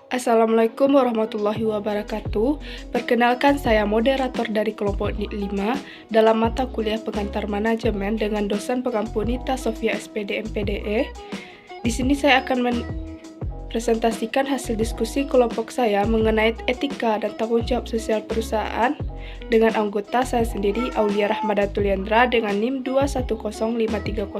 Assalamualaikum warahmatullahi wabarakatuh. Perkenalkan, saya moderator dari kelompok 5 dalam mata kuliah pengantar manajemen dengan dosen pengampu Nita Sofia SPD MPDE. Di sini saya akan presentasikan hasil diskusi kelompok saya mengenai etika dan tanggung jawab sosial perusahaan dengan anggota saya sendiri, Aulia Rahmadatul Yandra, dengan NIM 210530059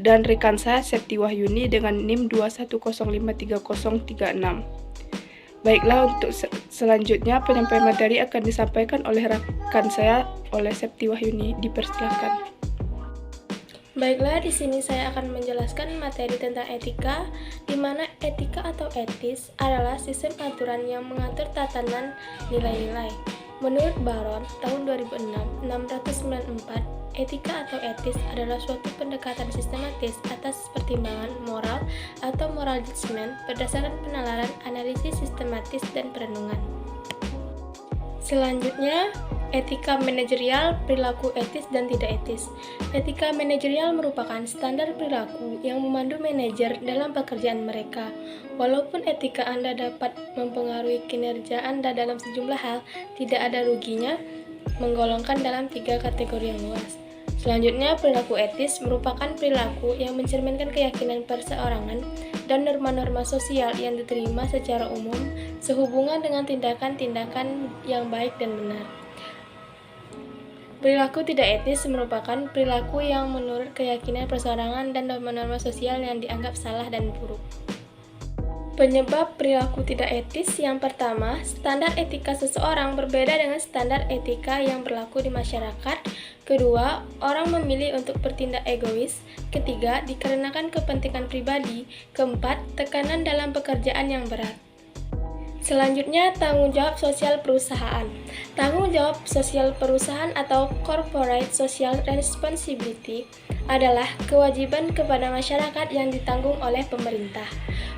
dan rekan saya, Septi Wahyuni, dengan NIM 210530036. Baiklah, untuk selanjutnya penyampaian materi akan disampaikan oleh rekan saya, oleh Septi Wahyuni. Dipersilakan. Baiklah, di sini saya akan menjelaskan materi tentang etika, di mana etika atau etis adalah sistem aturan yang mengatur tatanan nilai-nilai. Menurut Baron, tahun 694, etika atau etis adalah suatu pendekatan sistematis atas pertimbangan moral atau moral judgment berdasarkan penalaran, analisis sistematis, dan perenungan. Selanjutnya, etika manajerial, perilaku etis dan tidak etis. Etika manajerial merupakan standar perilaku yang memandu manajer dalam pekerjaan mereka. Walaupun etika Anda dapat mempengaruhi kinerja Anda dalam sejumlah hal, tidak ada ruginya menggolongkan dalam 3 kategori yang luas. Selanjutnya, perilaku etis merupakan perilaku yang mencerminkan keyakinan perseorangan dan norma-norma sosial yang diterima secara umum sehubungan dengan tindakan-tindakan yang baik dan benar. Perilaku tidak etis merupakan perilaku yang menurut keyakinan perseorangan dan norma-norma sosial yang dianggap salah dan buruk. Penyebab perilaku tidak etis yang pertama, standar etika seseorang berbeda dengan standar etika yang berlaku di masyarakat. Kedua, orang memilih untuk bertindak egois. Ketiga, dikarenakan kepentingan pribadi. Keempat, tekanan dalam pekerjaan yang berat. Selanjutnya, tanggung jawab sosial perusahaan. Tanggung jawab sosial perusahaan atau corporate social responsibility adalah kewajiban kepada masyarakat yang ditanggung oleh pemerintah.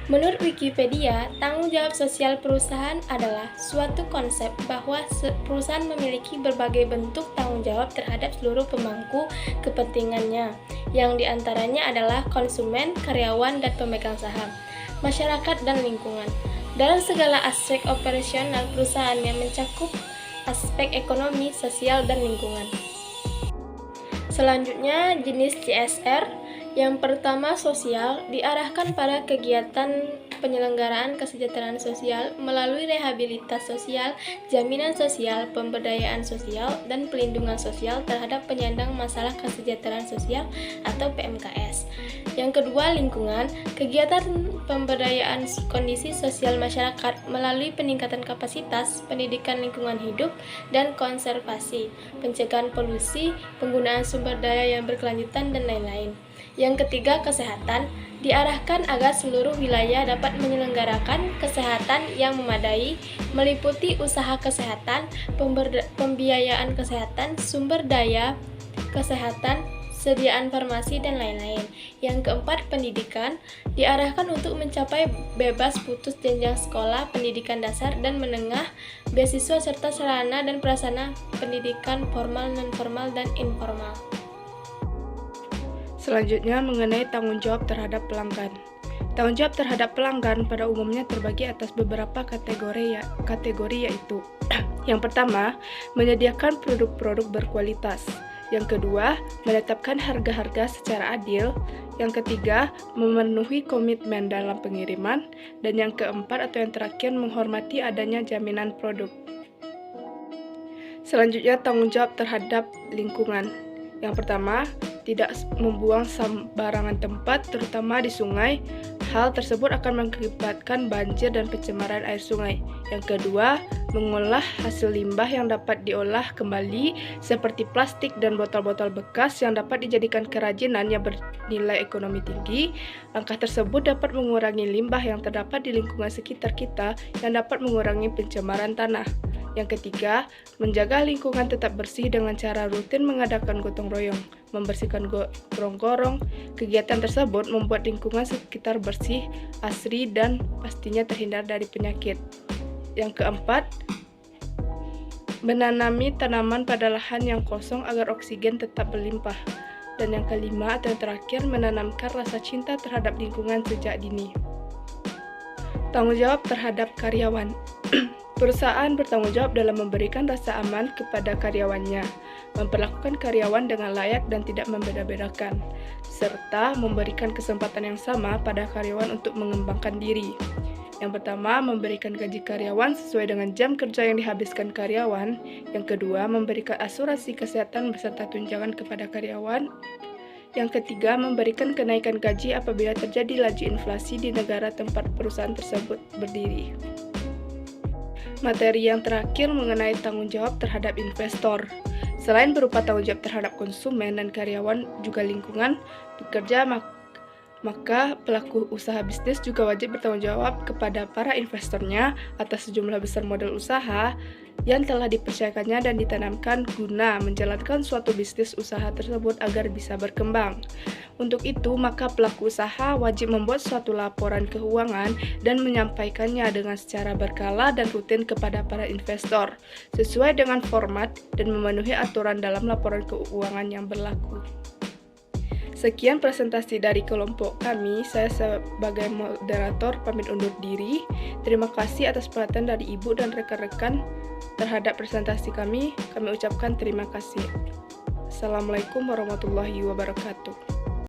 Menurut Wikipedia, tanggung jawab sosial perusahaan adalah suatu konsep bahwa perusahaan memiliki berbagai bentuk tanggung jawab terhadap seluruh pemangku kepentingannya, yang diantaranya adalah konsumen, karyawan, dan pemegang saham, masyarakat, dan lingkungan. Dalam segala aspek operasional perusahaan yang mencakup aspek ekonomi, sosial, dan lingkungan. Selanjutnya, jenis CSR. Yang pertama, sosial, diarahkan pada kegiatan penyelenggaraan kesejahteraan sosial melalui rehabilitas sosial, jaminan sosial, pemberdayaan sosial, dan pelindungan sosial terhadap penyandang masalah kesejahteraan sosial atau PMKS. Yang kedua, lingkungan, kegiatan pemberdayaan kondisi sosial masyarakat melalui peningkatan kapasitas, pendidikan lingkungan hidup, dan konservasi, pencegahan polusi, penggunaan sumber daya yang berkelanjutan, dan lain-lain. Yang ketiga, kesehatan, diarahkan agar seluruh wilayah dapat menyelenggarakan kesehatan yang memadai, meliputi usaha kesehatan, pembiayaan kesehatan, sumber daya kesehatan, sediaan farmasi, dan lain-lain. Yang keempat, pendidikan, diarahkan untuk mencapai bebas putus jenjang sekolah, pendidikan dasar dan menengah, beasiswa serta sarana dan prasarana pendidikan formal, non-formal, dan informal. Selanjutnya, mengenai tanggung jawab terhadap pelanggan. Tanggung jawab terhadap pelanggan pada umumnya terbagi atas beberapa kategori yaitu yang pertama, menyediakan produk-produk berkualitas. Yang kedua, menetapkan harga-harga secara adil. Yang ketiga, memenuhi komitmen dalam pengiriman. Dan yang keempat atau yang terakhir, menghormati adanya jaminan produk. Selanjutnya, tanggung jawab terhadap lingkungan. Yang pertama, tidak membuang sembarangan tempat, terutama di sungai. Hal tersebut akan mengakibatkan banjir dan pencemaran air sungai. Yang kedua, mengolah hasil limbah yang dapat diolah kembali seperti plastik dan botol-botol bekas yang dapat dijadikan kerajinan yang bernilai ekonomi tinggi. Langkah tersebut dapat mengurangi limbah yang terdapat di lingkungan sekitar kita yang dapat mengurangi pencemaran tanah. Yang ketiga, menjaga lingkungan tetap bersih dengan cara rutin mengadakan gotong royong, membersihkan gorong-gorong. Kegiatan tersebut membuat lingkungan sekitar bersih, asri, dan pastinya terhindar dari penyakit. Yang keempat, menanami tanaman pada lahan yang kosong agar oksigen tetap berlimpah. Dan yang kelima atau yang terakhir, menanamkan rasa cinta terhadap lingkungan sejak dini. Tanggung jawab terhadap karyawan. Perusahaan bertanggung jawab dalam memberikan rasa aman kepada karyawannya, memperlakukan karyawan dengan layak dan tidak membeda-bedakan, serta memberikan kesempatan yang sama pada karyawan untuk mengembangkan diri. Yang pertama, memberikan gaji karyawan sesuai dengan jam kerja yang dihabiskan karyawan. Yang kedua, memberikan asuransi kesehatan beserta tunjangan kepada karyawan. Yang ketiga, memberikan kenaikan gaji apabila terjadi laju inflasi di negara tempat perusahaan tersebut berdiri. Materi yang terakhir mengenai tanggung jawab terhadap investor. Selain berupa tanggung jawab terhadap konsumen dan karyawan juga lingkungan pekerja, maka pelaku usaha bisnis juga wajib bertanggung jawab kepada para investornya atas sejumlah besar modal usaha yang telah dipercayakannya dan ditanamkan guna menjalankan suatu bisnis usaha tersebut agar bisa berkembang. Untuk itu, maka pelaku usaha wajib membuat suatu laporan keuangan dan menyampaikannya dengan secara berkala dan rutin kepada para investor, sesuai dengan format dan memenuhi aturan dalam laporan keuangan yang berlaku. Sekian presentasi dari kelompok kami. Saya sebagai moderator pamit undur diri. Terima kasih atas perhatian dari Ibu dan rekan-rekan terhadap presentasi kami. Kami ucapkan terima kasih. Assalamualaikum warahmatullahi wabarakatuh.